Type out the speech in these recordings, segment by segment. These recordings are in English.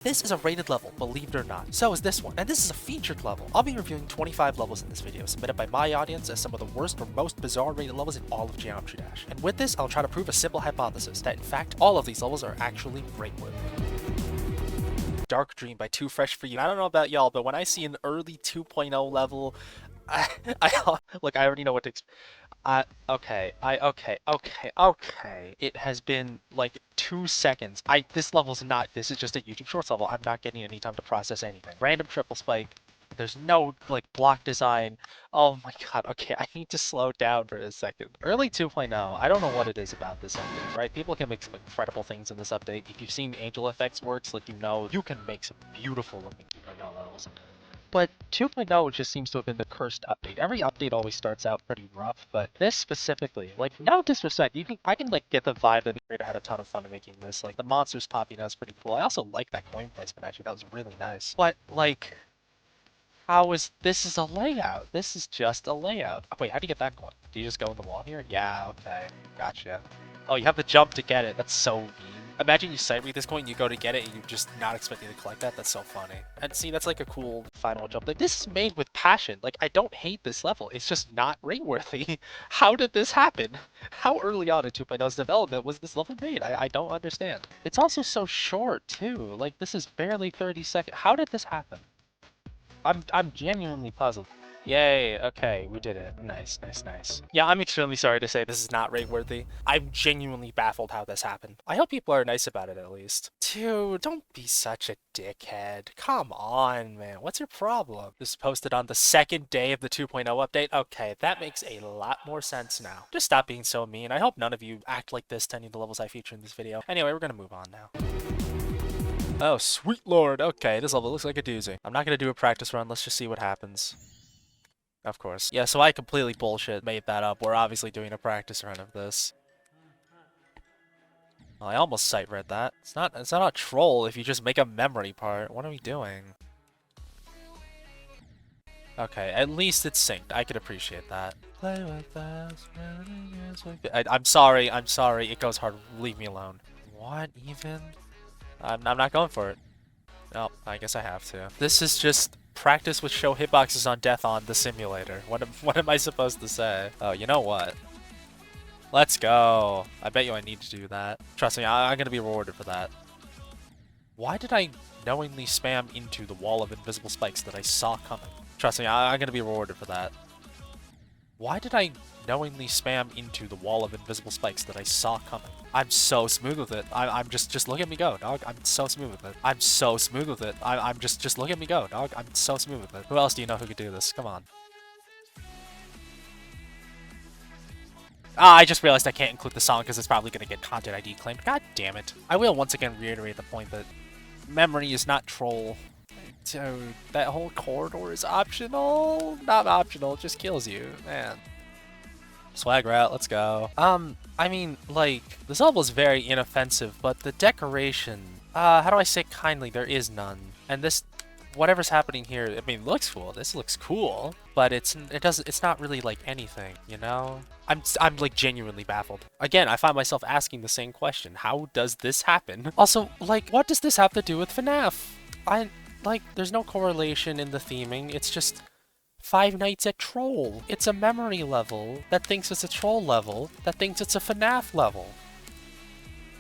This is a rated level, believe it or not. So is this one, and this is a featured level. I'll be reviewing 25 levels in this video, submitted by my audience as some of the worst or most bizarre rated levels in all of Geometry Dash. And with this, I'll try to prove a simple hypothesis, that in fact, all of these levels are actually rate-worthy. Dark Dream by Too Fresh For You. I don't know about y'all, but when I see an early 2.0 level, look, I already know what to expect. Okay. It has been like 2 seconds. This level's not, this is just a YouTube Shorts level. I'm not getting any time to process anything. Random triple spike. There's no, like, block design. Oh my god, okay, I need to slow down for a second. Early 2.0, I don't know what it is about this update, right? People can make some incredible things in this update. If you've seen Angel Effects works, like, you know, you can make some beautiful looking 2.0 levels. But 2.0 just seems to have been the cursed update. Every update always starts out pretty rough, but this specifically, like, no disrespect, I can like get the vibe that the creator had a ton of fun making this. Like, the monsters popping out is pretty cool. I also like that coin placement, actually, that was really nice. But, like, this is a layout. This is just a layout. Oh, wait, how do you get that coin? Do you just go in the wall here? Yeah, okay, gotcha. Oh, you have to jump to get it. That's so mean. Imagine you sight read this coin, you go to get it, and you're just not expecting to collect that. That's so funny. And see, that's like a cool final jump. Like, this is made with passion. Like, I don't hate this level. It's just not rate-worthy. How did this happen? How early on in 2.0's development was this level made? I don't understand. It's also so short, too. Like, this is barely 30 seconds. How did this happen? I'm genuinely puzzled. Yay, okay, we did it. Nice. Yeah, I'm extremely sorry to say this is not rate-worthy. I'm genuinely baffled how this happened. I hope people are nice about it at least. Dude, don't be such a dickhead. Come on, man. What's your problem? This is posted on the second day of the 2.0 update? Okay, that makes a lot more sense now. Just stop being so mean. I hope none of you act like this to any of the levels I feature in this video. Anyway, we're gonna move on now. Oh, sweet lord. Okay, this level looks like a doozy. I'm not gonna do a practice run. Let's just see what happens. Of course. Yeah, so I completely made that up. We're obviously doing a practice run of this. Well, I almost sight read that. It's not a troll if you just make a memory part. What are we doing? Okay, at least it's synced. I could appreciate that. Play with us. I'm sorry. It goes hard. Leave me alone. What even? I'm not going for it. No, I guess I have to. This is just practice with show hitboxes on death on the simulator. What am I supposed to say? Oh, you know what? Let's go. I bet you I need to do that. Trust me, I'm gonna be rewarded for that. Why did I knowingly spam into the wall of invisible spikes that I saw coming? Trust me, I'm gonna be rewarded for that. Why did I knowingly spam into the wall of invisible spikes that I saw coming? I'm so smooth with it. I'm just look at me go, dog. I'm so smooth with it. I'm so smooth with it. I'm just look at me go, dog. I'm so smooth with it. Who else do you know who could do this? Come on. Ah, I just realized I can't include the song because it's probably going to get content ID claimed. God damn it. I will once again reiterate the point that memory is not troll. Dude, that whole corridor is optional. Not optional, it just kills you, man. Swag route, let's go. I mean, like, this level is very inoffensive, but the decoration, how do I say kindly, there is none. And this, whatever's happening here, I mean, looks cool. This looks cool, but it's not really like anything, you know? I'm like genuinely baffled. Again, I find myself asking the same question. How does this happen? Also, like, what does this have to do with FNAF? Like, there's no correlation in the theming. It's just Five Nights at Troll. It's a memory level that thinks it's a troll level that thinks it's a FNAF level.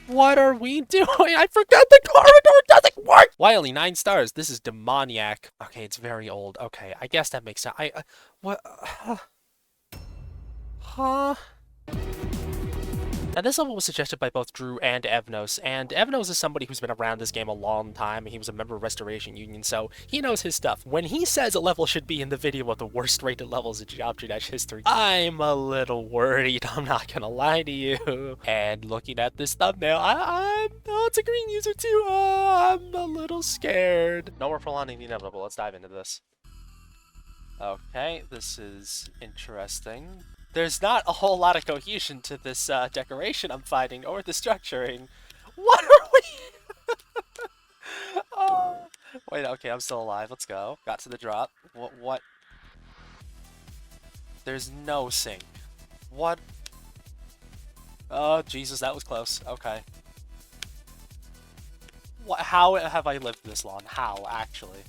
What are we doing? I forgot the corridor doesn't work! Why only 9 stars? This is demoniac. Okay, it's very old. Okay, I guess that makes sense. What? Huh? And this level was suggested by both Drew and Evnos, and Evnos is somebody who's been around this game a long time, and he was a member of Restoration Union, so he knows his stuff. When he says a level should be in the video of the worst rated levels in Geometry Dash history, I'm a little worried, I'm not gonna lie to you. And looking at this thumbnail, oh, it's a green user too, I'm a little scared. No more prolonging the inevitable, let's dive into this. Okay, this is interesting. There's not a whole lot of cohesion to this decoration I'm finding, or the structuring. What are we? Oh. Wait, okay, I'm still alive. Let's go. Got to the drop. What? There's no sync. What? Oh, Jesus, that was close. Okay. How have I lived this long? How, actually?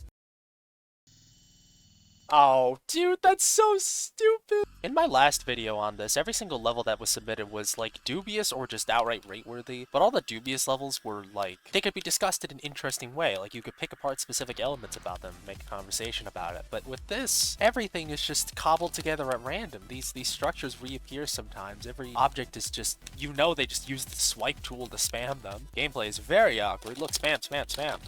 Oh, dude, that's so stupid. In my last video on this, every single level that was submitted was, like, dubious or just outright rate-worthy, but all the dubious levels were, like, they could be discussed in an interesting way. Like, you could pick apart specific elements about them and make a conversation about it. But with this, everything is just cobbled together at random. These structures reappear sometimes. Every object is just, you know, they just use the swipe tool to spam them. Gameplay is very awkward. Look, spam, spam, spam.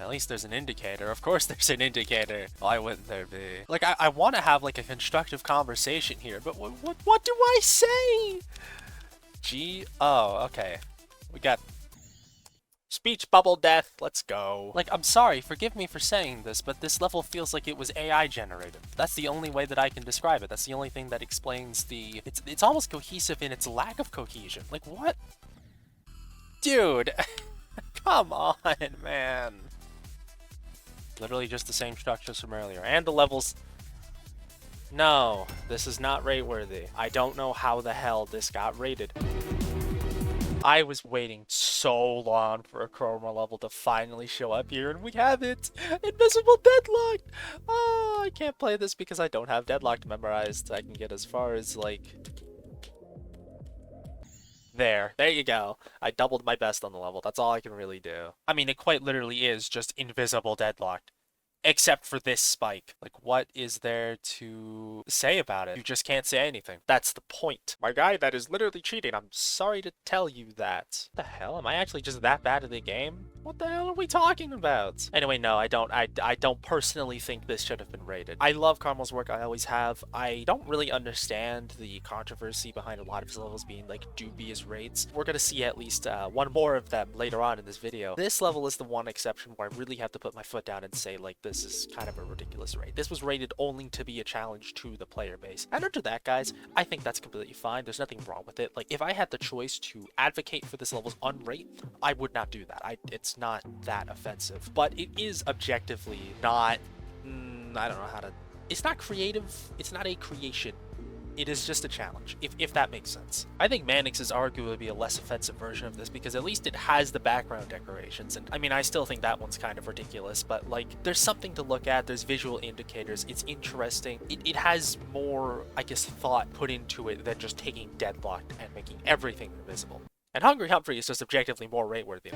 At least there's an indicator. Of course there's an indicator. Why wouldn't there be? Like, I want to have, like, a constructive conversation here, but what do I say? Oh, okay. We got speech bubble death. Let's go. Like, I'm sorry, forgive me for saying this, but this level feels like it was AI generated. That's the only way that I can describe it. That's the only thing that explains the... It's almost cohesive in its lack of cohesion. Like, what? Dude. Come on, man. Literally just the same structures from earlier. And the levels... No, this is not rate-worthy. I don't know how the hell this got rated. I was waiting so long for a Chroma level to finally show up here, and we have it! Invisible Deadlocked! Oh, I can't play this because I don't have Deadlocked memorized. I can get as far as, like... There you go. I doubled my best on the level. That's all I can really do. I mean, it quite literally is just invisible deadlocked. Except for this spike. Like, what is there to say about it? You just can't say anything. That's the point. My guy, that is literally cheating. I'm sorry to tell you that. What the hell? Am I actually just that bad at the game? What the hell are we talking about? Anyway, no, I don't personally think this should have been rated. I love Carmel's work. I always have. I don't really understand the controversy behind a lot of his levels being, like, dubious rates. We're gonna see at least one more of them later on in this video. This level is the one exception where I really have to put my foot down and say, like, this is kind of a ridiculous rate. This was rated only to be a challenge to the player base. And under that, guys, I think that's completely fine. There's nothing wrong with it. Like, if I had the choice to advocate for this level's unrate, I would not do that. It's not that offensive. But it is objectively not... I don't know how to... It's not creative. It's not a creation. It is just a challenge, if that makes sense. I think Mannix is arguably a less offensive version of this because at least it has the background decorations. And I mean, I still think that one's kind of ridiculous, but like, there's something to look at. There's visual indicators. It's interesting. It has more, I guess, thought put into it than just taking Deadlocked and making everything invisible. And Hungry Humphrey is just objectively more rate-worthy.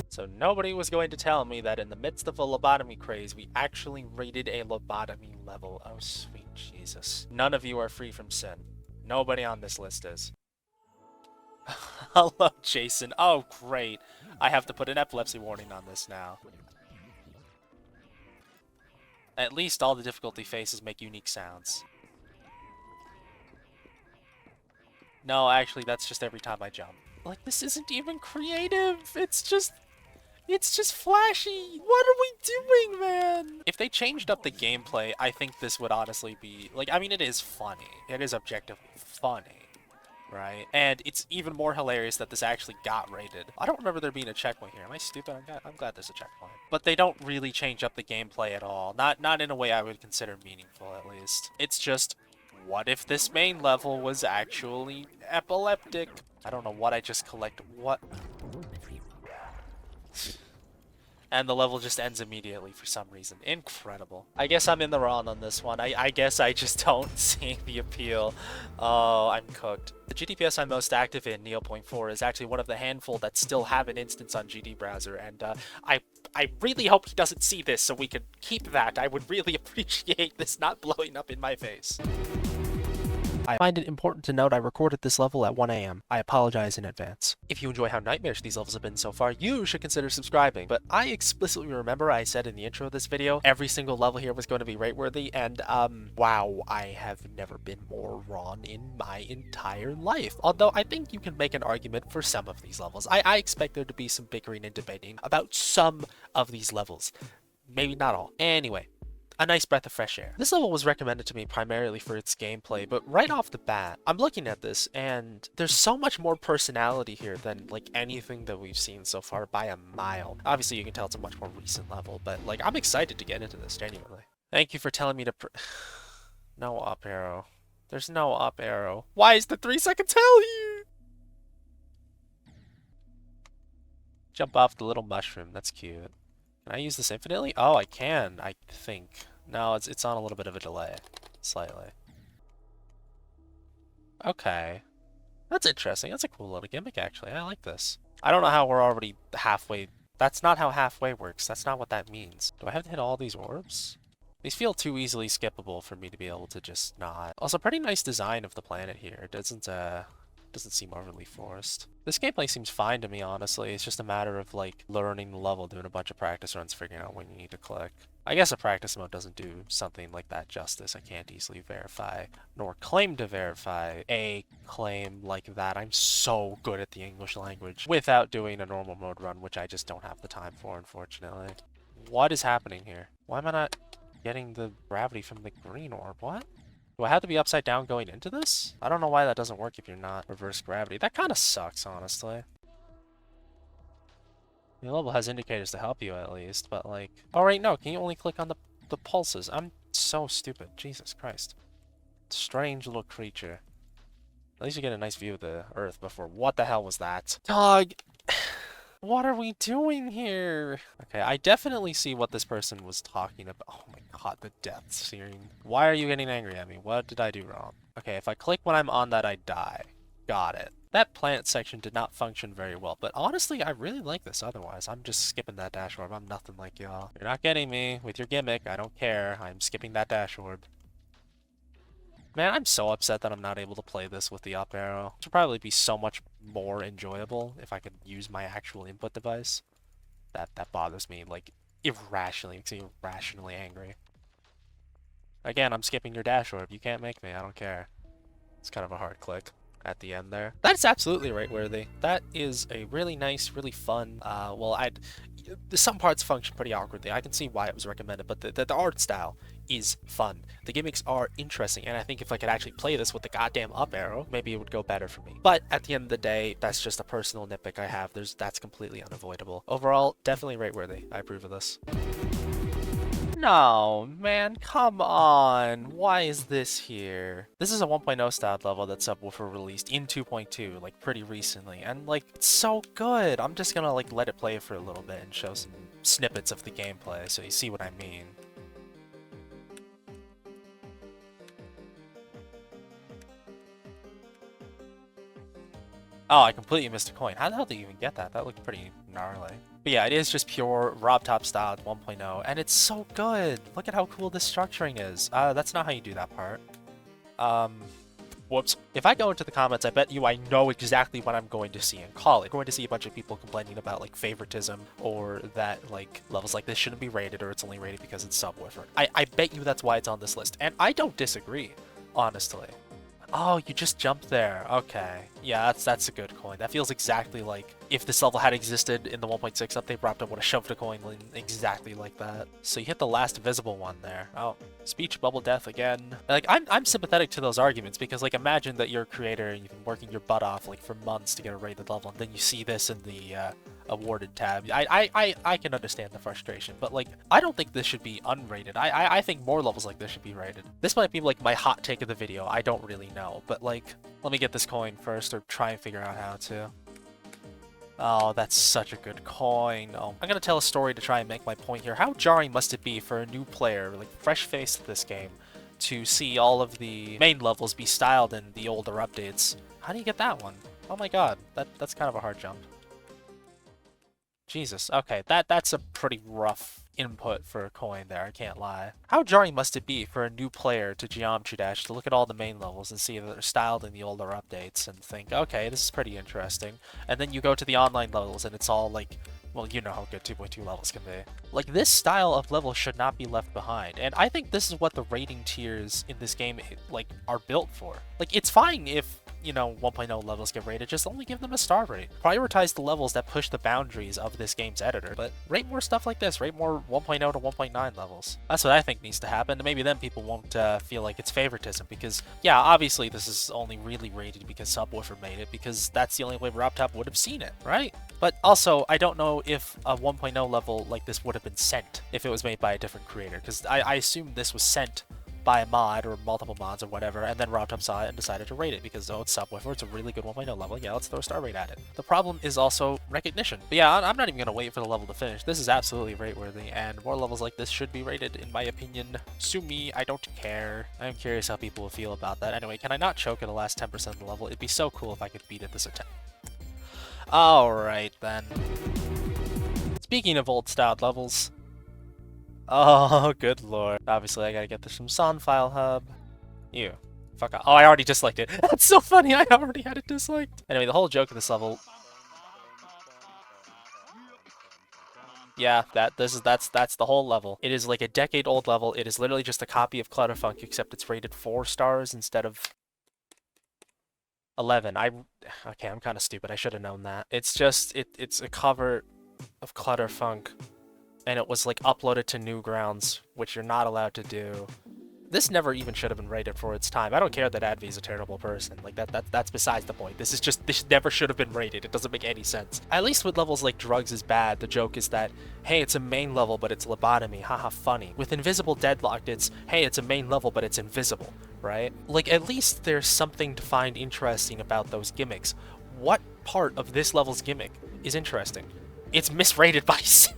So nobody was going to tell me that in the midst of a lobotomy craze, we actually rated a lobotomy level. Oh, sweet Jesus. None of you are free from sin. Nobody on this list is. Hello, Jason. Oh, great. I have to put an epilepsy warning on this now. At least all the difficulty faces make unique sounds. No, actually, that's just every time I jump. Like, this isn't even creative. It's just flashy. What are we doing, man? If they changed up the gameplay, I think this would honestly be... Like, I mean, it is funny. It is objectively funny, right? And it's even more hilarious that this actually got rated. I don't remember there being a checkpoint here. Am I stupid? I'm glad there's a checkpoint. But they don't really change up the gameplay at all. Not in a way I would consider meaningful, at least. It's just... What if this main level was actually epileptic? I don't know what I just collected. What? And the level just ends immediately for some reason. Incredible. I guess I'm in the wrong on this one. I guess I just don't see the appeal. Oh, I'm cooked. The GDPS I'm most active in, Neo.4, is actually one of the handful that still have an instance on GD Browser, and I really hope he doesn't see this so we can keep that. I would really appreciate this not blowing up in my face. I find it important to note I recorded this level at 1 AM. I apologize in advance. If you enjoy how nightmarish these levels have been so far, you should consider subscribing. But I explicitly remember I said in the intro of this video, every single level here was going to be rate-worthy, and wow, I have never been more wrong in my entire life. Although I think you can make an argument for some of these levels. I expect there to be some bickering and debating about some of these levels. Maybe not all. Anyway. A nice breath of fresh air. This level was recommended to me primarily for its gameplay, but right off the bat, I'm looking at this and there's so much more personality here than like anything that we've seen so far by a mile. Obviously you can tell it's a much more recent level, but like I'm excited to get into this genuinely. Thank you for telling me to no up arrow. There's no up arrow. Why is the 3 second tell you? Jump off the little mushroom. That's cute. Can I use this infinitely? Oh, I can, I think. No, it's on a little bit of a delay. Slightly. Okay. That's interesting. That's a cool little gimmick, actually. I like this. I don't know how we're already halfway. That's not how halfway works. That's not what that means. Do I have to hit all these orbs? These feel too easily skippable for me to be able to just not. Also, pretty nice design of the planet here. It doesn't seem overly forced. This gameplay seems fine to me, honestly. It's just a matter of, like, learning the level, doing a bunch of practice runs, figuring out when you need to click. I guess a practice mode doesn't do something like that justice. I can't easily verify, nor claim to verify a claim like that. I'm so good at the English language without doing a normal mode run, which I just don't have the time for, unfortunately. What is happening here? Why am I not getting the gravity from the green orb? What? Do I have to be upside down going into this? I don't know why that doesn't work if you're not reverse gravity. That kind of sucks, honestly. The level has indicators to help you at least, but like... Oh, right, no, can you only click on the pulses? I'm so stupid. Jesus Christ. Strange little creature. At least you get a nice view of the Earth before... What the hell was that? Dog! What are we doing here? Okay, I definitely see what this person was talking about. Oh my god, the death scene. Why are you getting angry at me? What did I do wrong? Okay, if I click when I'm on that, I die. Got it. That plant section did not function very well, but honestly, I really like this otherwise. I'm just skipping that dash orb. I'm nothing like y'all. You're not getting me with your gimmick. I don't care. I'm skipping that dash orb. Man, I'm so upset that I'm not able to play this with the up arrow. It would probably be so much more enjoyable if I could use my actual input device. That bothers me, like, irrationally. Makes me irrationally angry. Again, I'm skipping your dash orb. You can't make me. I don't care. It's kind of a hard click at the end there. That's absolutely rateworthy. That is a really nice, really fun, some parts function pretty awkwardly. I can see why it was recommended, but the art style is fun. The gimmicks are interesting, and I think if I could actually play this with the goddamn up arrow, maybe it would go better for me. But at the end of the day, that's just a personal nitpick I have. That's completely unavoidable. Overall, definitely rateworthy. I approve of this. No, man, come on. Why is this here? This is a 1.0 styled level that Subwoofer released in 2.2, like, pretty recently, and, like, it's so good. I'm just gonna, like, let it play for a little bit and show some snippets of the gameplay so you see what I mean. Oh, I completely missed a coin. How the hell did you even get that? That looked pretty gnarly. But yeah, it is just pure Rob Top styled 1.0, and it's so good. Look at how cool this structuring is. That's not how you do that part. Whoops. If I go into the comments, I bet you I know exactly what I'm going to see and call it. I'm going to see a bunch of people complaining about, like, favoritism, or that, like, levels like this shouldn't be rated, or it's only rated because it's Subwoofer. I bet you that's why it's on this list, and I don't disagree, honestly. Oh, you just jumped there. Okay. Yeah, that's a good coin. That feels exactly like if this level had existed in the 1.6 update, Raptor would have shoved a coin in exactly like that. So you hit the last visible one there. Oh, speech bubble death again. Like, I'm sympathetic to those arguments because, like, imagine that you're a creator and you've been working your butt off, like, for months to get a rated level, and then you see this in the awarded tab. I can understand the frustration, but, like, I don't think this should be unrated. I think more levels like this should be rated. This might be, like, my hot take of the video. I don't really know, but, like, let me get this coin first, or try and figure out how to. Oh, that's such a good coin. Oh, I'm gonna tell a story to try and make my point here. How jarring must it be for a new player, like, fresh face to this game, to see all of the main levels be styled in the older updates? How do you get that one? Oh my god, that's kind of a hard jump. Jesus, okay, that's a pretty rough input for a coin there, I can't lie. How jarring must it be for a new player to Geometry Dash to look at all the main levels and see that they're styled in the older updates and think, okay, this is pretty interesting. And then you go to the online levels and it's all like, well, you know how good 2.2 levels can be. Like, this style of level should not be left behind, and I think this is what the rating tiers in this game, like, are built for. Like, it's fine if, you know, 1.0 levels get rated, just only give them a star rate. Prioritize the levels that push the boundaries of this game's editor, but rate more stuff like this, rate more 1.0 to 1.9 levels. That's what I think needs to happen, and maybe then people won't feel like it's favoritism, because, yeah, obviously this is only really rated because Subwoofer made it, because that's the only way RobTop would have seen it, right? But also, I don't know if a 1.0 level like this would have been sent if it was made by a different creator, because I assume this was sent by a mod or multiple mods or whatever, and then RobTop saw it and decided to rate it because, oh, it's Subwoofer, it's a really good 1.0 level, yeah, let's throw a star rate at it. The problem is also recognition. But yeah, I'm not even gonna wait for the level to finish. This is absolutely rate-worthy, and more levels like this should be rated, in my opinion. Sue me, I don't care. I'm curious how people will feel about that. Anyway, can I not choke at the last 10% of the level? It'd be so cool if I could beat it this attempt. Alright then. Speaking of old-styled levels, oh, good lord. Obviously, I gotta get this from Sonfile Hub. Ew. Fuck off. Oh, I already disliked it. That's so funny, I already had it disliked. Anyway, the whole joke of this level... Yeah, that's the whole level. It is like a decade-old level. It is literally just a copy of Clutterfunk, except it's rated 4 stars instead of 11. Okay, I'm kind of stupid. I should have known that. It's just, it's a cover of Clutterfunk, and it was like uploaded to Newgrounds, which you're not allowed to do. This never even should have been rated for its time. I don't care that Advi's a terrible person. Like that's besides the point. This never should have been rated. It doesn't make any sense. At least with levels like Drugs is Bad, the joke is that, hey, it's a main level, but it's lobotomy. Haha, funny. With Invisible Deadlocked, it's, hey, it's a main level, but it's invisible, right? Like, at least there's something to find interesting about those gimmicks. What part of this level's gimmick is interesting? It's misrated by 7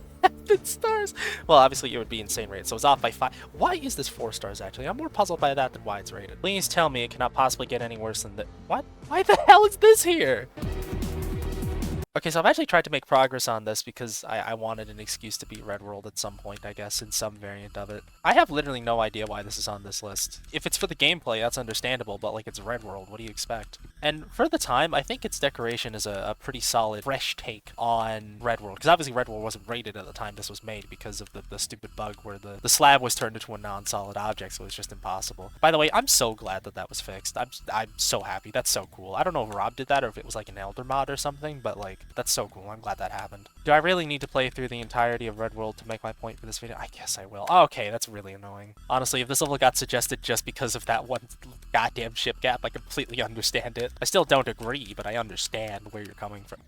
stars. Well, obviously it would be insane rated, so it's off by 5. Why is this 4 stars, actually? I'm more puzzled by that than why it's rated. Please tell me it cannot possibly get any worse than that. What? Why the hell is this here? Okay, so I've actually tried to make progress on this because I wanted an excuse to beat Red World at some point, I guess, in some variant of it. I have literally no idea why this is on this list. If it's for the gameplay, that's understandable, but like, it's Red World, what do you expect? And for the time, I think its decoration is a pretty solid, fresh take on Red World, because obviously Red World wasn't rated at the time this was made because of the stupid bug where the slab was turned into a non-solid object, so it was just impossible. By the way, I'm so glad that that was fixed. I'm so happy. That's so cool. I don't know if Rob did that or if it was like an Elder mod or something, but like, that's so cool. I'm glad that happened. Do I really need to play through the entirety of Red World to make my point for this video? I guess I will. Okay, that's really annoying. Honestly, if this level got suggested just because of that one goddamn ship gap, I completely understand it. I still don't agree, but I understand where you're coming from.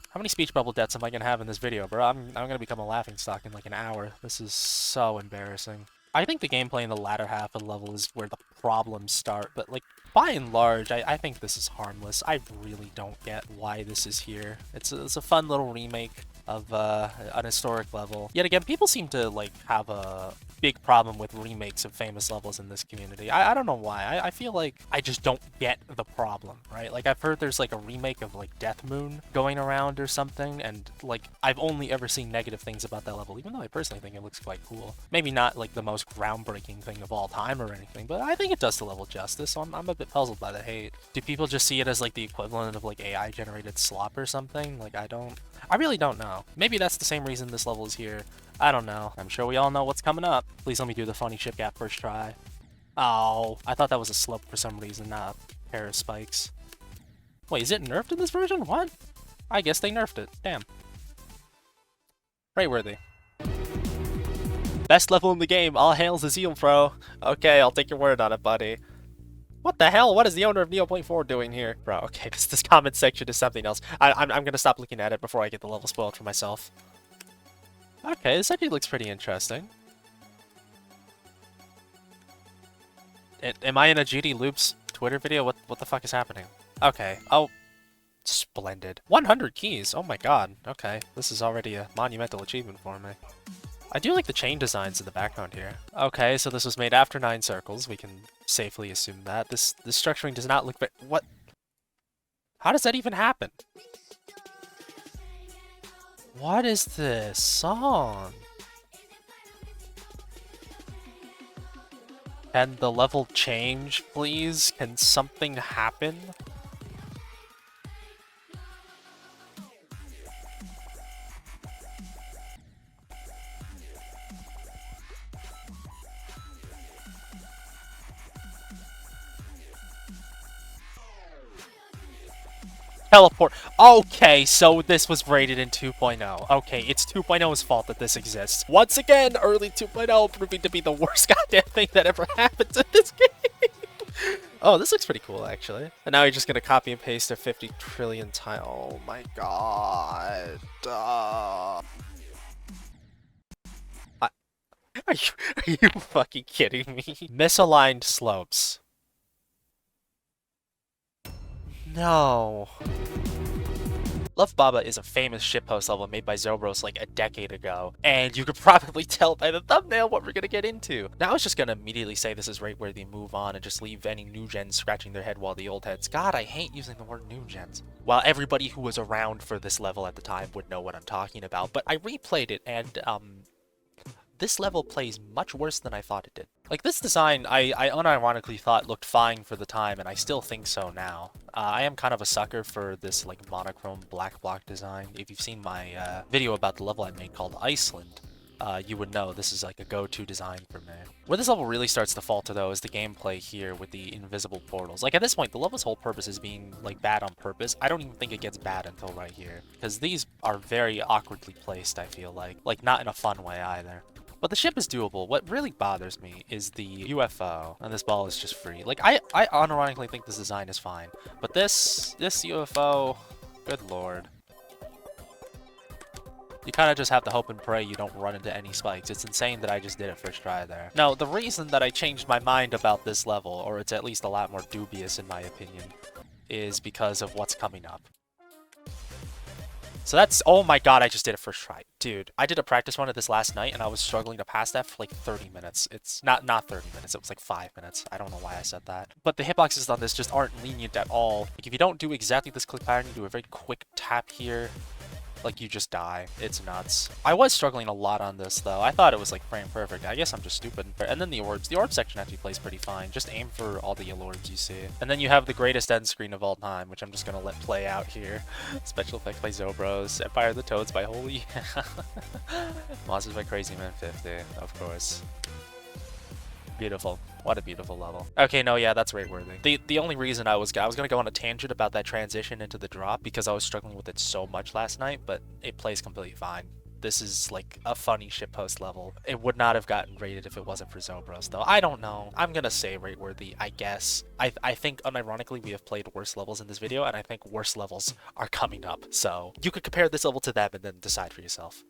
How many speech bubble deaths am I gonna have in this video, bro? I'm gonna become a laughingstock in like an hour. This is so embarrassing. I think the gameplay in the latter half of the level is where the problems start, but like, by and large, I think this is harmless. I really don't get why this is here. It's a fun little remake of an historic level. Yet again, people seem to like have a big problem with remakes of famous levels in this community. I don't know why. I feel like I just don't get the problem, right? Like, I've heard there's like a remake of like Death Moon going around or something, and like, I've only ever seen negative things about that level, even though I personally think it looks quite cool. Maybe not like the most groundbreaking thing of all time or anything, but I think it does the level justice, so I'm a bit puzzled by the hate. Do people just see it as like the equivalent of like AI generated slop or something? Like, I really don't know. Maybe that's the same reason this level is here. I don't know. I'm sure we all know what's coming up. Please let me do the funny ship gap first try. Oh, I thought that was a slope for some reason, not a pair of spikes. Wait, is it nerfed in this version? What? I guess they nerfed it. Damn. Rateworthy. Best level in the game. All hail Zeu, bro. Okay, I'll take your word on it, buddy. What the hell? What is the owner of Neo.4 doing here? Bro, okay, this comment section is something else. I'm gonna stop looking at it before I get the level spoiled for myself. Okay, this actually looks pretty interesting. Am I in a GD Loops Twitter video? What the fuck is happening? Okay. Oh, splendid. 100 keys. Oh my god. Okay, this is already a monumental achievement for me. I do like the chain designs in the background here. Okay, so this was made after 9 circles. We can safely assume that. This structuring does not look very... What? How does that even happen? What is this song? Can the level change, please? Can something happen? Teleport. Okay, so this was rated in 2.0. Okay, it's 2.0's fault that this exists. Once again, early 2.0 proving to be the worst goddamn thing that ever happened to this game. Oh, this looks pretty cool, actually. And now you're just gonna copy and paste a 50 trillion time. Oh my god. Are you fucking kidding me? Misaligned slopes. No. Love Baba is a famous shitpost level made by Zobros like a decade ago, and you could probably tell by the thumbnail what we're gonna get into. Now I was just gonna immediately say this is rate-worthy, move on, and just leave any new gens scratching their head while the old heads. God, I hate using the word new gens. While everybody who was around for this level at the time would know what I'm talking about, but I replayed it, and this level plays much worse than I thought it did. Like, this design, I unironically thought looked fine for the time, and I still think so now. I am kind of a sucker for this, like, monochrome black block design. If you've seen my video about the level I made called Iceland, you would know this is, like, a go-to design for me. Where this level really starts to falter, though, is the gameplay here with the invisible portals. Like, at this point, the level's whole purpose is being, like, bad on purpose. I don't even think it gets bad until right here, because these are very awkwardly placed, I feel like. Like, not in a fun way, either. But the ship is doable. What really bothers me is the UFO, and this ball is just free. Like, I unironically think this design is fine, but this UFO, good lord. You kind of just have to hope and pray you don't run into any spikes. It's insane that I just did it first try there. Now, the reason that I changed my mind about this level, or it's at least a lot more dubious in my opinion, is because of what's coming up. So that's, oh my god, I just did it first try. Dude, I did a practice run of this last night, and I was struggling to pass that for like 30 minutes. It's not 30 minutes, it was like 5 minutes. I don't know why I said that. But the hitboxes on this just aren't lenient at all. Like, if you don't do exactly this click pattern, you do a very quick tap here, like, you just die. It's nuts. I was struggling a lot on this, though. I thought it was, like, frame perfect. I guess I'm just stupid. And then the orbs. The orb section actually plays pretty fine. Just aim for all the yellow orbs you see. And then you have the greatest end screen of all time, which I'm just gonna let play out here. Special effects by Zobros. Empire of the Toads by Holy. Monsters by Crazy Man 50, of course. Beautiful. What a beautiful level. Okay, no, yeah, that's rate-worthy. The only reason I was gonna go on a tangent about that transition into the drop because I was struggling with it so much last night, but it plays completely fine. This is like a funny shitpost level. It would not have gotten rated if it wasn't for Zobros, though. I don't know. I'm gonna say rate-worthy, I guess. I think, unironically, we have played worse levels in this video, and I think worse levels are coming up. So you could compare this level to them and then decide for yourself.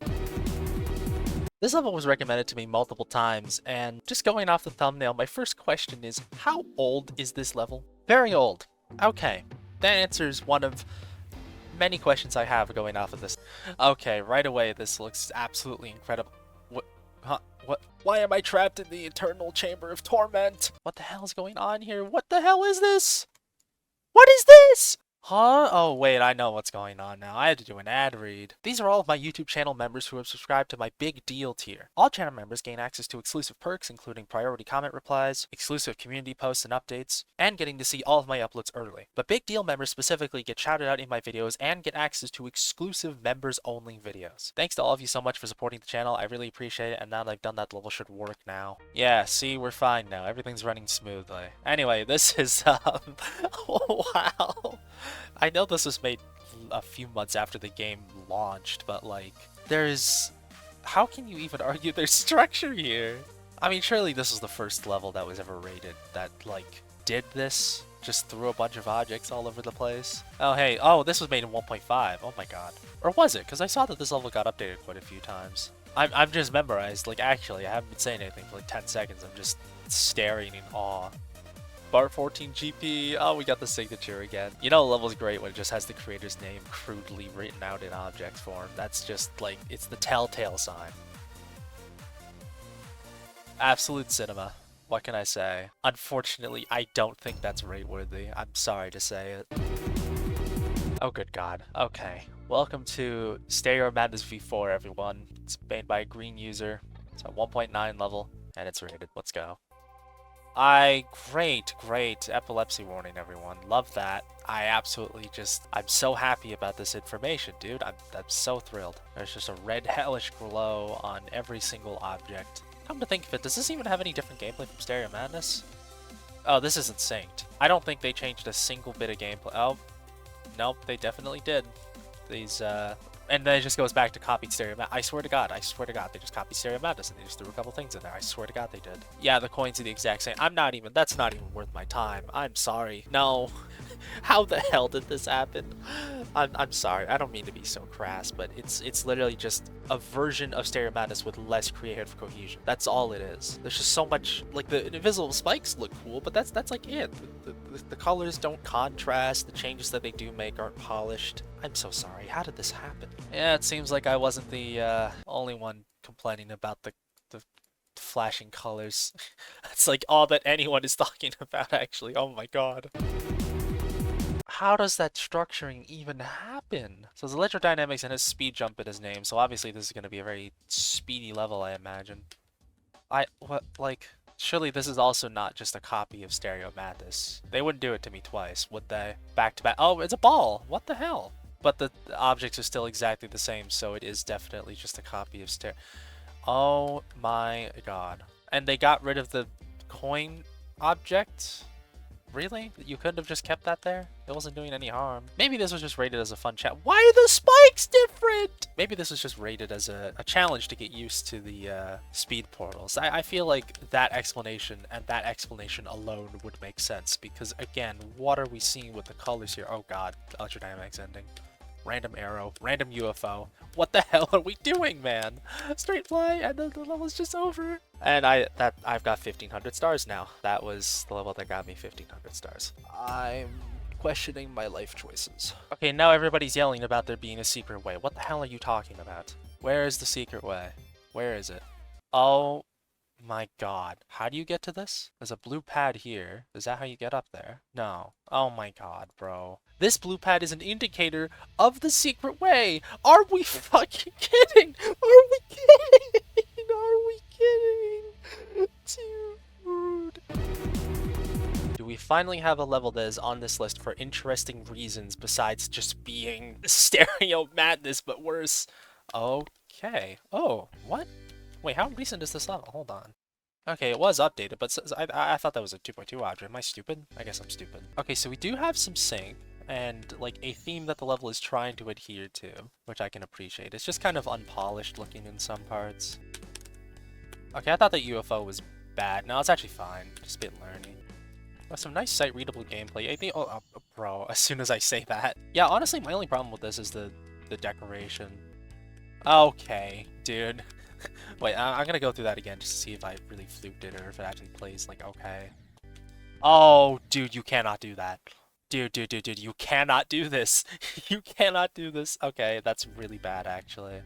This level was recommended to me multiple times, and just going off the thumbnail, my first question is, how old is this level? Very old. Okay, that answers one of many questions I have going off of this. Okay, right away, this looks absolutely incredible. What? Huh? What? Why am I trapped in the eternal chamber of torment? What the hell is going on here? What the hell is this? What is this? Huh? Oh, wait, I know what's going on now. I had to do an ad read. These are all of my YouTube channel members who have subscribed to my Big Deal tier. All channel members gain access to exclusive perks, including priority comment replies, exclusive community posts and updates, and getting to see all of my uploads early. But Big Deal members specifically get shouted out in my videos and get access to exclusive members-only videos. Thanks to all of you so much for supporting the channel. I really appreciate it, and now that I've done that, the level should work now. Yeah, see, we're fine now. Everything's running smoothly. Anyway, this is, wow. I know this was made a few months after the game launched, but like, how can you even argue there's structure here? I mean, surely this is the first level that was ever rated that, like, did this? Just threw a bunch of objects all over the place? Oh, hey, oh, this was made in 1.5, oh my god. Or was it? Because I saw that this level got updated quite a few times. I'm just memorized, like, actually, I haven't been saying anything for like 10 seconds, I'm just staring in awe. Bar 14 GP, oh, we got the signature again. You know, the level's great when it just has the creator's name crudely written out in object form. That's just, like, it's the telltale sign. Absolute cinema. What can I say? Unfortunately, I don't think that's rate-worthy. I'm sorry to say it. Oh, good god. Okay. Welcome to Stereo Madness V4, everyone. It's made by a green user. It's at 1.9 level, and it's rated. Let's go. Great epilepsy warning, everyone. Love that. I'm so happy about this information, dude. I'm so thrilled. There's just a red hellish glow on every single object. Come to think of it, does this even have any different gameplay from Stereo Madness? Oh, this isn't synced. I don't think they changed a single bit of gameplay. Oh, nope, they definitely did. These, and then it just goes back to copied Stereo Madness. I swear to God, they just copied Stereo Madness and they just threw a couple things in there. I swear to God they did. Yeah, the coins are the exact same. That's not even worth my time. I'm sorry. No. How the hell did this happen? I'm sorry, I don't mean to be so crass, but it's literally just a version of Stereo Madness with less creative cohesion. That's all it is. There's just so much, like the invisible spikes look cool, but that's like it. The colors don't contrast, the changes that they do make aren't polished. I'm so sorry, how did this happen? Yeah, it seems like I wasn't the only one complaining about the flashing colors. That's like all that anyone is talking about, actually. Oh my god. How does that structuring even happen? So there's electrodynamics and has speed jump in his name, so obviously this is going to be a very speedy level, I imagine. Surely this is also not just a copy of Stereo Madness. They wouldn't do it to me twice, would they? Back to back. Oh, it's a ball! What the hell? But the objects are still exactly the same, so it is definitely just a copy of Stereo. Oh my god. And they got rid of the coin object? Really? You couldn't have just kept that there? It wasn't doing any harm. Maybe this was just rated as a fun chat. Why are the spikes different? Maybe this was just rated as a challenge to get used to the speed portals. I feel like that explanation and that explanation alone would make sense because, again, what are we seeing with the colors here? Oh god, electrodynamics ending. Random arrow, random UFO. What the hell are we doing, man? Straight fly, and then the level's just over. And I've got 1,500 stars now. That was the level that got me 1,500 stars. I'm questioning my life choices. Okay, now everybody's yelling about there being a secret way. What the hell are you talking about? Where is the secret way? Where is it? Oh my god. How do you get to this? There's a blue pad here. Is that how you get up there? No. Oh my god, bro. This blue pad is an indicator of the secret way. Are we fucking kidding? Are we kidding? Are we kidding? Dude. Do we finally have a level that is on this list for interesting reasons besides just being Stereo Madness, but worse? Okay. Oh, what? Wait, how recent is this level? Hold on. Okay, it was updated, but I thought that was a 2.2 object. Am I stupid? I guess I'm stupid. Okay, so we do have some sync and like a theme that the level is trying to adhere to, which I can appreciate. It's just kind of unpolished looking in some parts. Okay, I thought that UFO was bad. No, it's actually fine. Just a bit learning. Some nice sight-readable gameplay. I think, bro, as soon as I say that. Yeah, honestly, my only problem with this is the decoration. Okay, dude. Wait, I'm gonna go through that again just to see if I really fluked it or if it actually plays, like, okay. Oh, dude, you cannot do that. Dude, you cannot do this. You cannot do this. Okay, that's really bad, actually.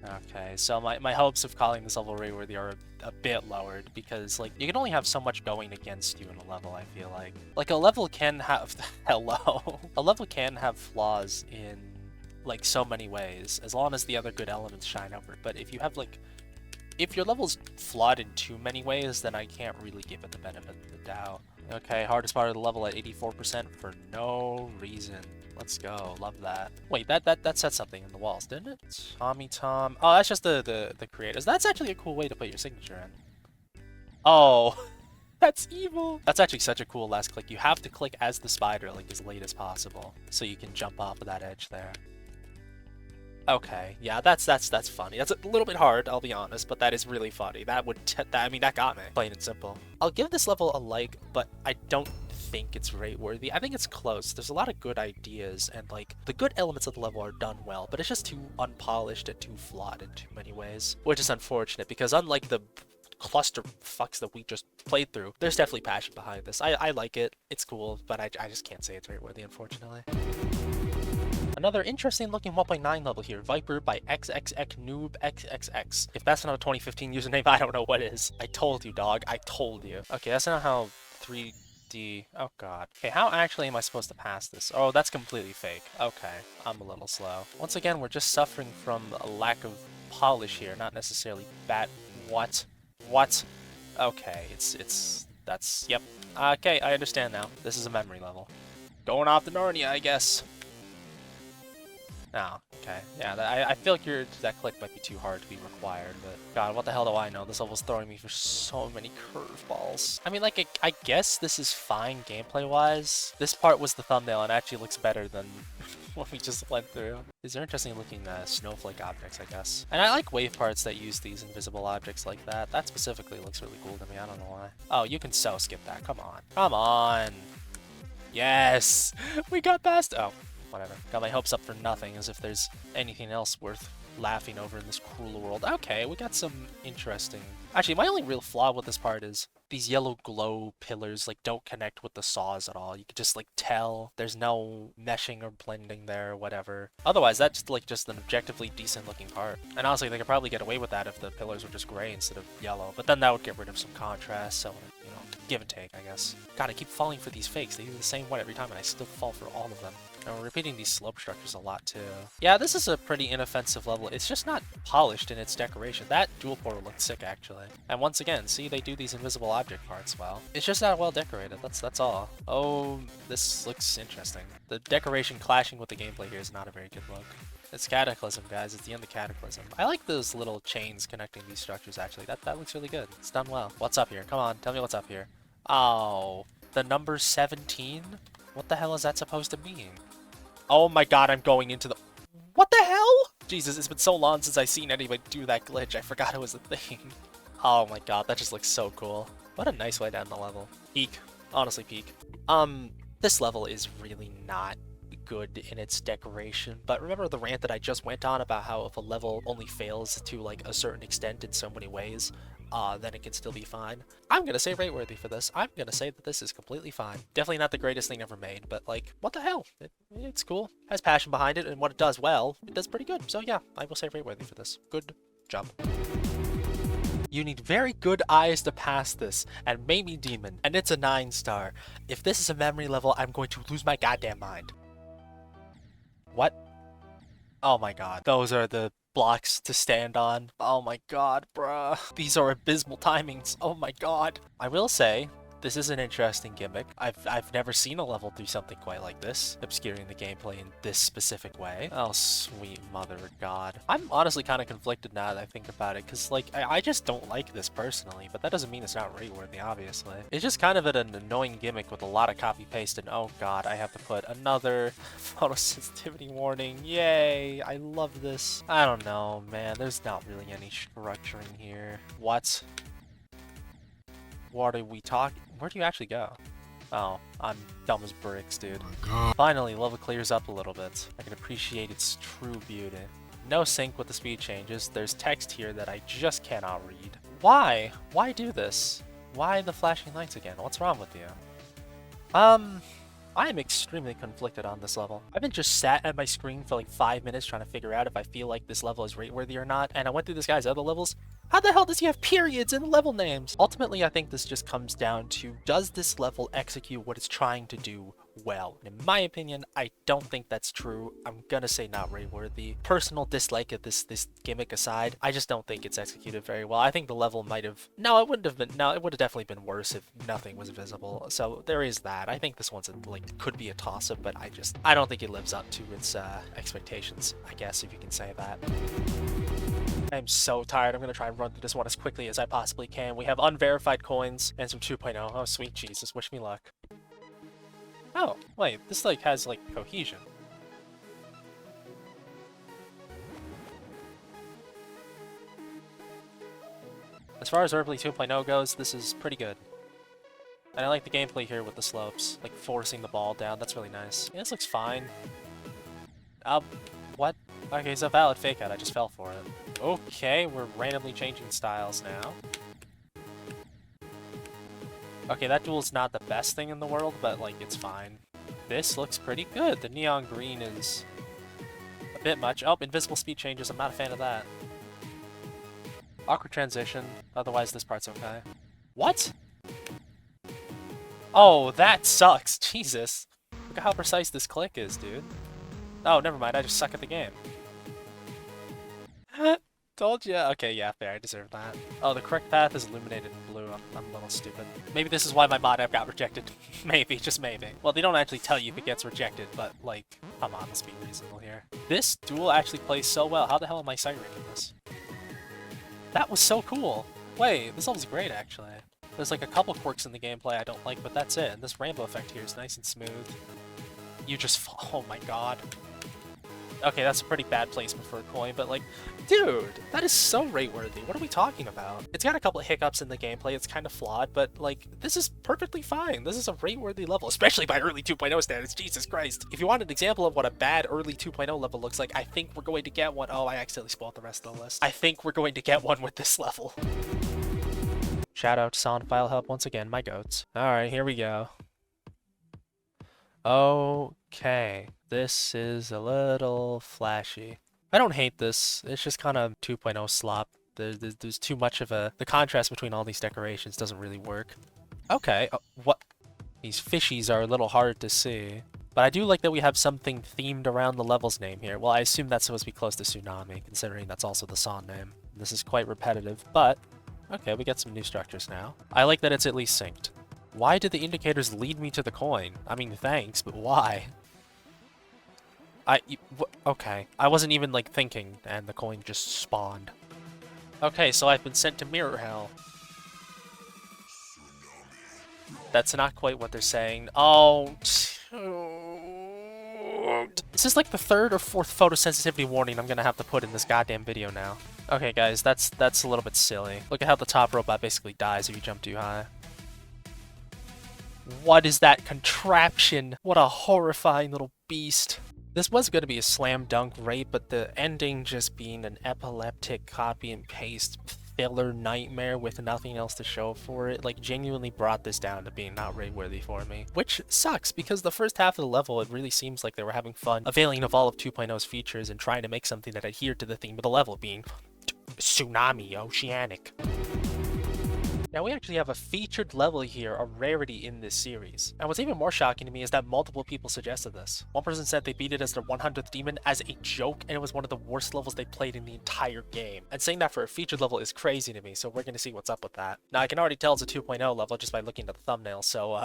Okay, so my hopes of calling this level rateworthy are a bit lowered because, like, you can only have so much going against you in a level, I feel like. Like, a level can have... Hello. A level can have flaws in, like, so many ways, as long as the other good elements shine over. But if you have, like... If your level's flawed in too many ways, then I can't really give it the benefit of the doubt. Okay, hardest part of the level at 84% for no reason. Let's go. Love that. Wait, that said something in the walls, didn't it? Tommy Tom. Oh, that's just the creators. That's actually a cool way to put your signature in. Oh, that's evil. That's actually such a cool last click. You have to click as the spider, like, as late as possible, so you can jump off of that edge there. Okay, yeah, that's funny. That's a little bit hard, I'll be honest, but that is really funny. That got me, plain and simple. I'll give this level a like, but I don't think it's rate-worthy. I think it's close. There's a lot of good ideas, and, like, the good elements of the level are done well, but it's just too unpolished and too flawed in too many ways, which is unfortunate, because unlike the cluster fucks that we just played through, there's definitely passion behind this. I like it. It's cool, but I just can't say it's rate-worthy, unfortunately. Another interesting looking 1.9 level here, Viper by XXXNoobXXX. If that's not a 2015 username, I don't know what is. I told you, dog. I told you. Okay, that's not how 3D... Oh god. Okay, how actually am I supposed to pass this? Oh, that's completely fake. Okay, I'm a little slow. Once again, we're just suffering from a lack of polish here, not necessarily bad... What? What? Okay, that's... Yep. Okay, I understand now. This is a memory level. Going off to Narnia, I guess. Oh, okay. Yeah, I feel like that click might be too hard to be required, but god, what the hell do I know? This level's throwing me for so many curveballs. I mean, like, I guess this is fine gameplay-wise. This part was the thumbnail and actually looks better than what we just went through. These are interesting looking snowflake objects, I guess. And I like wave parts that use these invisible objects like that. That specifically looks really cool to me, I don't know why. Oh, you can so skip that, come on. Come on! Yes! We got past. Oh, whatever. Got my hopes up for nothing, as if there's anything else worth laughing over in this cruel world. Okay, we got some interesting... Actually, my only real flaw with this part is these yellow glow pillars, like, don't connect with the saws at all. You could just, like, tell there's no meshing or blending there or whatever. Otherwise, that's, like, just an objectively decent-looking part. And honestly, they could probably get away with that if the pillars were just gray instead of yellow. But then that would get rid of some contrast, so, you know, give and take, I guess. God, I keep falling for these fakes. They do the same one every time, and I still fall for all of them. And we're repeating these slope structures a lot, too. Yeah, this is a pretty inoffensive level. It's just not polished in its decoration. That dual portal looks sick, actually. And once again, see, they do these invisible object parts well. It's just not well decorated. That's all. Oh, this looks interesting. The decoration clashing with the gameplay here is not a very good look. It's Cataclysm, guys. It's the end of Cataclysm. I like those little chains connecting these structures, actually. That looks really good. It's done well. What's up here? Come on, tell me what's up here. Oh, the number 17? What the hell is that supposed to mean? Oh my god, I'm going into the... What the hell? Jesus, it's been so long since I've seen anybody do that glitch. I forgot it was a thing. Oh my god, that just looks so cool. What a nice way down the level. Peak. Honestly, peak. This level is really not good in its decoration, but remember the rant that I just went on about how if a level only fails to, like, a certain extent in so many ways, then it can still be fine. I'm gonna say rateworthy for this. I'm gonna say that this is completely fine. Definitely not the greatest thing ever made, but, like, what the hell? It's cool. Has passion behind it, and what it does well, it does pretty good. So yeah, I will say rateworthy for this. Good job. You need very good eyes to pass this, and maybe demon, and it's a 9-star. If this is a memory level, I'm going to lose my goddamn mind. What? Oh my god. Those are the blocks to stand on. Oh my god, bruh. These are abysmal timings. Oh my god. I will say, this is an interesting gimmick. I've never seen a level do something quite like this, obscuring the gameplay in this specific way. Oh, sweet mother of God. I'm honestly kind of conflicted now that I think about it, because, like, I just don't like this personally, but that doesn't mean it's not rateworthy, obviously. It's just kind of an annoying gimmick with a lot of copy-paste, and oh god, I have to put another photosensitivity warning. Yay, I love this. I don't know, man. There's not really any structuring here. What? What are we talking? Where do you actually go? Oh, I'm dumb as bricks, dude. Finally, level clears up a little bit. I can appreciate its true beauty. No sync with the speed changes. There's text here that I just cannot read. Why? Why do this? Why the flashing lights again? What's wrong with you? I am extremely conflicted on this level. I've been just sat at my screen for like 5 minutes trying to figure out if I feel like this level is rateworthy or not, and I went through this guy's other levels. How the hell does he have periods in level names? Ultimately, I think this just comes down to, does this level execute what it's trying to do well? In my opinion, I don't think that's true. I'm gonna say not rateworthy. Personal dislike of this gimmick aside, I just don't think it's executed very well. I think the level might have... No, it wouldn't have been... No, it would have definitely been worse if nothing was visible. So there is that. I think this one's, like, could be a toss-up, but I don't think it lives up to its expectations, I guess, if you can say that. I'm so tired. I'm going to try and run through this one as quickly as I possibly can. We have unverified coins and some 2.0. Oh, sweet Jesus. Wish me luck. Oh, wait. This, like, has, like, cohesion. As far as Earthly 2.0 goes, this is pretty good. And I like the gameplay here with the slopes. Like, forcing the ball down. That's really nice. Yeah, this looks fine. What? Okay, it's a valid fake out. I just fell for it. Okay, we're randomly changing styles now. Okay, that duel's not the best thing in the world, but, like, it's fine. This looks pretty good. The neon green is a bit much. Oh, invisible speed changes. I'm not a fan of that. Awkward transition. Otherwise, this part's okay. What? Oh, that sucks. Jesus. Look at how precise this click is, dude. Oh, never mind. I just suck at the game. Told ya. Okay, yeah, fair. I deserve that. Oh, the correct path is illuminated in blue. I'm a little stupid. Maybe this is why my mod app got rejected. Maybe, just maybe. Well, they don't actually tell you if it gets rejected, but, like, come on, let's be reasonable here. This duel actually plays so well. How the hell am I sight reading this? That was so cool. Wait, this level's great, actually. There's, like, a couple quirks in the gameplay I don't like, but that's it. And this rainbow effect here is nice and smooth. You just fall. Oh my god. Okay, that's a pretty bad placement for a coin, but like, dude, that is so rate-worthy. What are we talking about? It's got a couple of hiccups in the gameplay, it's kind of flawed, but like, this is perfectly fine. This is a rate-worthy level, especially by early 2.0 standards, Jesus Christ. If you want an example of what a bad early 2.0 level looks like, I think we're going to get one. Oh, I accidentally spoiled the rest of the list. I think we're going to get one with this level. Shout out to Sound File Help once again, my goats. Alright, here we go. Okay, this is a little flashy. I don't hate this, it's just kind of 2.0 slop. There's too much of a... The contrast between all these decorations doesn't really work. Okay, what? These fishies are a little hard to see. But I do like that we have something themed around the level's name here. Well, I assume that's supposed to be close to Tsunami, considering that's also the song name. This is quite repetitive, but... Okay, we get some new structures now. I like that it's at least synced. Why did the indicators lead me to the coin? I mean, thanks, but why? Okay. I wasn't even, like, thinking, and the coin just spawned. Okay, so I've been sent to Mirror Hell. That's not quite what they're saying. Oh... This is like the third or fourth photosensitivity warning I'm gonna have to put in this goddamn video now. Okay, guys, that's a little bit silly. Look at how the top robot basically dies if you jump too high. What is that contraption? What a horrifying little beast. This was going to be a slam dunk rate, but the ending just being an epileptic copy and paste filler nightmare with nothing else to show for it, like, genuinely brought this down to being not rate worthy for me. Which sucks, because the first half of the level, it really seems like they were having fun availing of all of 2.0's features and trying to make something that adhered to the theme of the level, being tsunami, oceanic. Now we actually have a featured level here, a rarity in this series. And what's even more shocking to me is that multiple people suggested this. One person said they beat it as their 100th demon as a joke, and it was one of the worst levels they played in the entire game. And saying that for a featured level is crazy to me, so we're gonna see what's up with that. Now I can already tell it's a 2.0 level just by looking at the thumbnail, so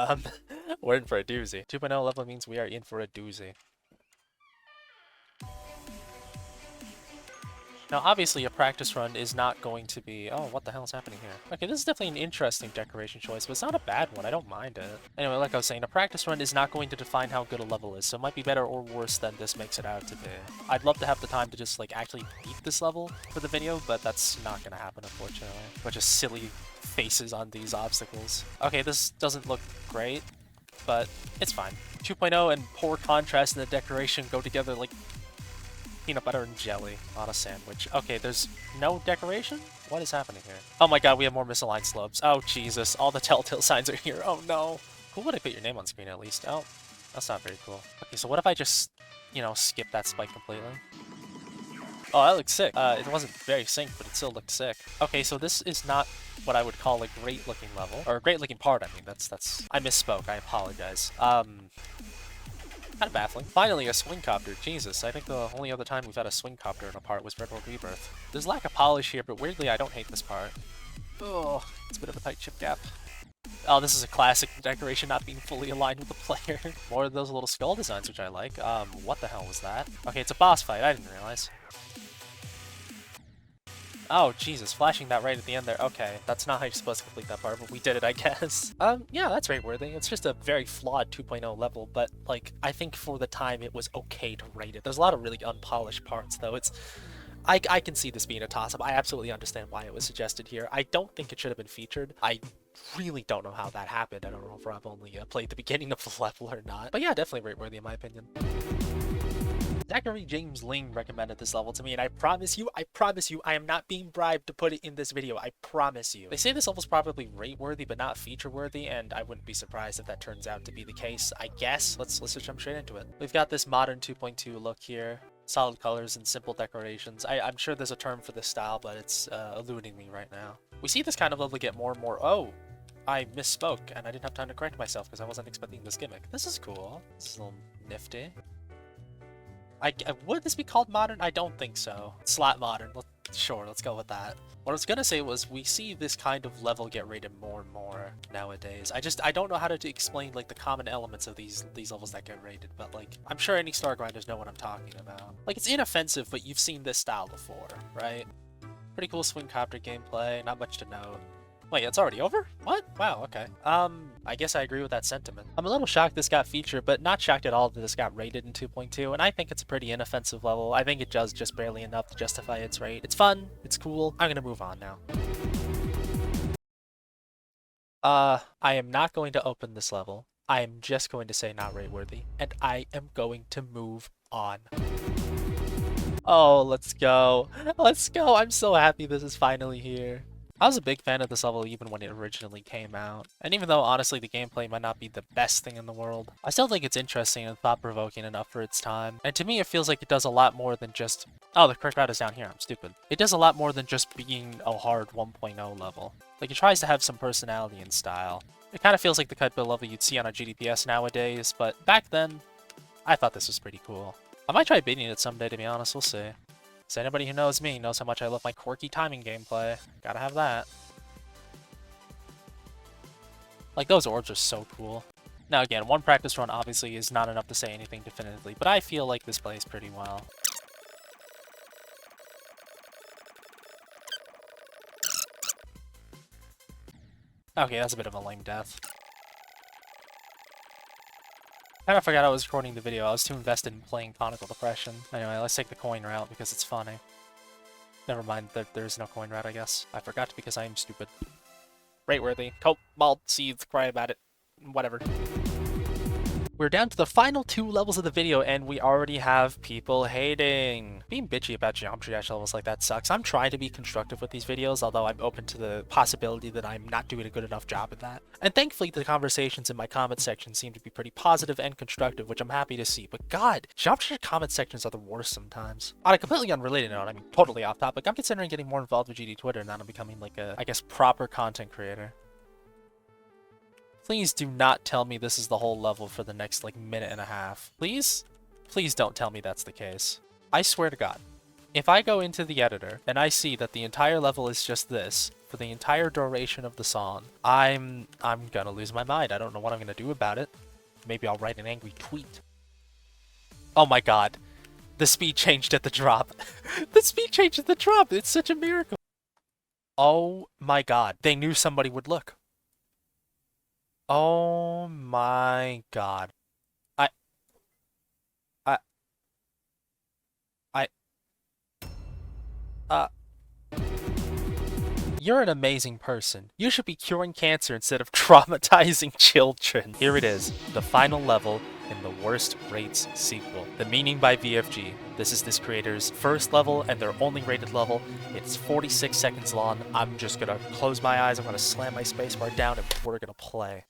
we're in for a doozy. 2.0 level means we are in for a doozy. Now, obviously, a practice run is not going to be... Oh, what the hell is happening here? Okay, this is definitely an interesting decoration choice, but it's not a bad one. I don't mind it. Anyway, like I was saying, a practice run is not going to define how good a level is, so it might be better or worse than this makes it out to be. I'd love to have the time to just, like, actually beat this level for the video, but that's not gonna happen, unfortunately. Bunch of silly faces on these obstacles. Okay, this doesn't look great, but it's fine. 2.0 and poor contrast in the decoration go together like peanut butter and jelly on a sandwich. Okay, there's no decoration? What is happening here? Oh my god, we have more misaligned slopes. Oh Jesus, all the telltale signs are here. Oh no. Cool when I put your name on screen at least. Oh, that's not very cool. Okay, so what if I just, you know, skip that spike completely? Oh, that looks sick. It wasn't very synced, but it still looked sick. Okay, so this is not what I would call a great looking level. Or a great looking part, I mean. That's... I misspoke, I apologize. Kind of baffling. Finally, a swing copter. Jesus, I think the only other time we've had a swing copter in a part was Red World Rebirth. There's lack of polish here, but weirdly I don't hate this part. Oh, it's a bit of a tight chip gap. Oh, this is a classic decoration not being fully aligned with the player. More of those little skull designs, which I like. What the hell was that? Okay, it's a boss fight. I didn't realize. Oh, Jesus, flashing that right at the end there. Okay, that's not how you're supposed to complete that part, but we did it, I guess. Yeah, that's rate worthy. It's just a very flawed 2.0 level, but, like, I think for the time it was okay to rate it. There's a lot of really unpolished parts, though. I can see this being a toss-up. I absolutely understand why it was suggested here. I don't think it should have been featured. I really don't know how that happened. I don't know if I've only played the beginning of the level or not. But yeah, definitely rate worthy in my opinion. Zachary James Ling recommended this level to me, and I promise you, I am not being bribed to put it in this video. I promise you. They say this level's probably rate-worthy, but not feature-worthy, and I wouldn't be surprised if that turns out to be the case, I guess. Let's just jump straight into it. We've got this modern 2.2 look here. Solid colors and simple decorations. I'm sure there's a term for this style, but it's eluding me right now. We see this kind of level get more and more... Oh! I misspoke, and I didn't have time to correct myself because I wasn't expecting this gimmick. This is cool. This is a little nifty. Would this be called modern? I don't think so. Slot modern. Sure, let's go with that. What I was gonna say was, we see this kind of level get rated more and more nowadays. I don't know how to explain, like, the common elements of these levels that get rated, but, like, I'm sure any star grinders know what I'm talking about. Like, it's inoffensive, but you've seen this style before, right? Pretty cool swing copter gameplay, not much to note. Wait, it's already over? What? Wow, okay. I guess I agree with that sentiment. I'm a little shocked this got featured, but not shocked at all that this got rated in 2.2, and I think it's a pretty inoffensive level. I think it does just barely enough to justify its rate. It's fun, it's cool. I'm gonna move on now. I am not going to open this level. I am just going to say not rate-worthy, and I am going to move on. Oh, let's go. Let's go. I'm so happy this is finally here. I was a big fan of this level even when it originally came out. And even though, honestly, the gameplay might not be the best thing in the world, I still think it's interesting and thought-provoking enough for its time. And to me, it feels like it does a lot more than just... Oh, the correct route is down here. I'm stupid. It does a lot more than just being a hard 1.0 level. Like, it tries to have some personality and style. It kind of feels like the type of level you'd see on a GDPS nowadays, but back then, I thought this was pretty cool. I might try beating it someday, to be honest. We'll see. So anybody who knows me knows how much I love my quirky timing gameplay. Gotta have that. Like, those orbs are so cool. Now again, one practice run obviously is not enough to say anything definitively, but I feel like this plays pretty well. Okay, that's a bit of a lame death. I kind of forgot I was recording the video. I was too invested in playing Conical Depression. Anyway, let's take the coin route because it's funny. Never mind, there's no coin route, I guess. I forgot because I am stupid. Rate-worthy. Cobalt seeds, cry about it. Whatever. We're down to the final 2 levels of the video, and we already have people hating. Being bitchy about Geometry Dash levels like that sucks. I'm trying to be constructive with these videos, although I'm open to the possibility that I'm not doing a good enough job at that. And thankfully, the conversations in my comment section seem to be pretty positive and constructive, which I'm happy to see. But god, Geometry Dash comment sections are the worst sometimes. On a completely unrelated note, I mean, totally off topic, I'm considering getting more involved with GD Twitter now that I'm becoming like a, I guess, proper content creator. Please do not tell me this is the whole level for the next, like, minute and a half. Please? Please don't tell me that's the case. I swear to God, if I go into the editor and I see that the entire level is just this for the entire duration of the song, I'm gonna lose my mind. I don't know what I'm gonna do about it. Maybe I'll write an angry tweet. Oh my god. The speed changed at the drop. The speed changed at the drop. It's such a miracle. Oh my god. They knew somebody would look. Oh my god. You're an amazing person. You should be curing cancer instead of traumatizing children. Here it is, the final level in the Worst Rates sequel. The Meaning by VFG. This is this creator's first level and their only rated level. It's 46 seconds long. I'm just gonna close my eyes, I'm gonna slam my spacebar down, and we're gonna play.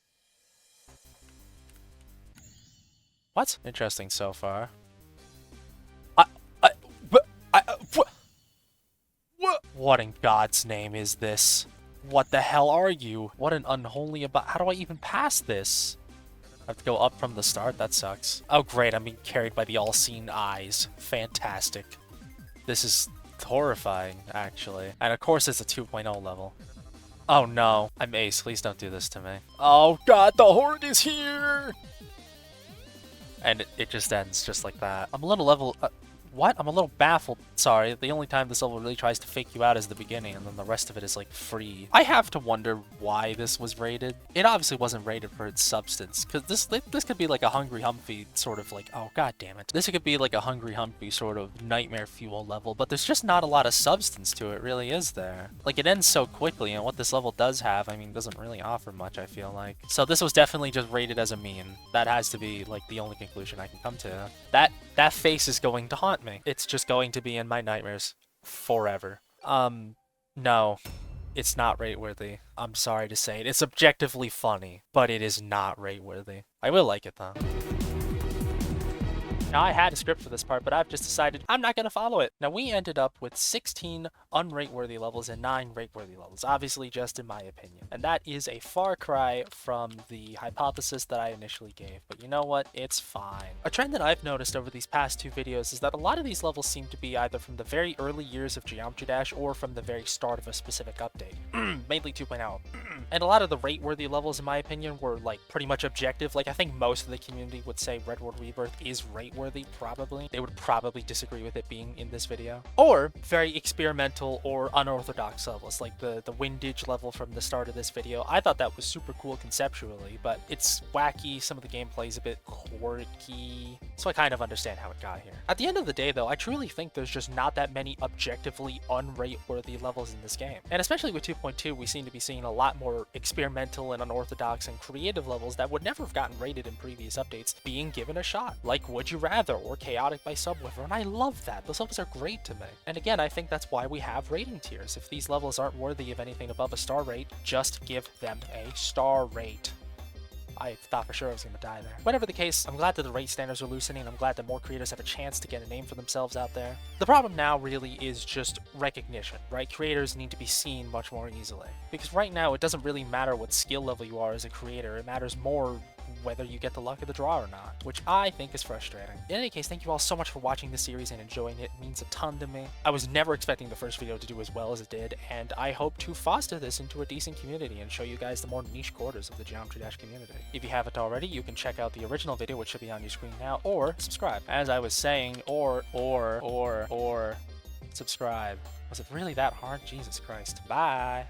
What? Interesting so far. What in God's name is this? What the hell are you? What an unholy about- How do I even pass this? I have to go up from the start? That sucks. Oh great, I'm being carried by the all-seeing eyes. Fantastic. This is horrifying, actually. And of course it's a 2.0 level. Oh no. I'm ace, please don't do this to me. Oh god, the horde is here! And it just ends just like that. I'm a little level... what? I'm a little baffled. Sorry, the only time this level really tries to fake you out is the beginning, and then the rest of it is, like, free. I have to wonder why this was rated. It obviously wasn't rated for its substance, because this could be like a Hungry Humpy sort of like, oh god damn it. This could be like a Hungry Humpy sort of nightmare fuel level, but there's just not a lot of substance to it, really, is there? Like, it ends so quickly, and what this level does have, I mean, doesn't really offer much, I feel like. So this was definitely just rated as a meme. That has to be, like, the only conclusion I can come to. That face is going to haunt me. It's just going to be in my nightmares forever. No. It's not rate-worthy. I'm sorry to say it. It's objectively funny, but it is not rate-worthy. I will like it, though. Now, I had a script for this part, but I've just decided I'm not going to follow it. Now, we ended up with 16 unrate-worthy levels and 9 rate-worthy levels, obviously just in my opinion. And that is a far cry from the hypothesis that I initially gave. But you know what? It's fine. A trend that I've noticed over these past 2 videos is that a lot of these levels seem to be either from the very early years of Geometry Dash or from the very start of a specific update. Mainly 2.0. And a lot of the rate-worthy levels, in my opinion, were like pretty much objective. Like I think most of the community would say Red World Rebirth is rate-worthy, probably. They would probably disagree with it being in this video. Or very experimental or unorthodox levels, like the windage level from the start of this video. I thought that was super cool conceptually, but it's wacky, some of the gameplay is a bit quirky, so I kind of understand how it got here. At the end of the day though, I truly think there's just not that many objectively unrate-worthy levels in this game. And especially with 2.2, we seem to be seeing a lot more experimental and unorthodox and creative levels that would never have gotten rated in previous updates being given a shot, like Would You Rather or Chaotic by Subwoofer, and I love that. Those levels are great to me. And again, I think that's why we have rating tiers. If these levels aren't worthy of anything above a star rate, just give them a star rate. I thought for sure I was going to die there. Whatever the case, I'm glad that the rate standards are loosening. I'm glad that more creators have a chance to get a name for themselves out there. The problem now really is just recognition, right? Creators need to be seen much more easily. Because right now, it doesn't really matter what skill level you are as a creator. It matters more whether you get the luck of the draw or not, which I think is frustrating. In any case, thank you all so much for watching this series and enjoying it. It means a ton to me. I was never expecting the first video to do as well as it did, and I hope to foster this into a decent community and show you guys the more niche quarters of the Geometry Dash community. If you haven't already, you can check out the original video, which should be on your screen now, or subscribe. As I was saying, or subscribe. Was it really that hard? Jesus Christ. Bye!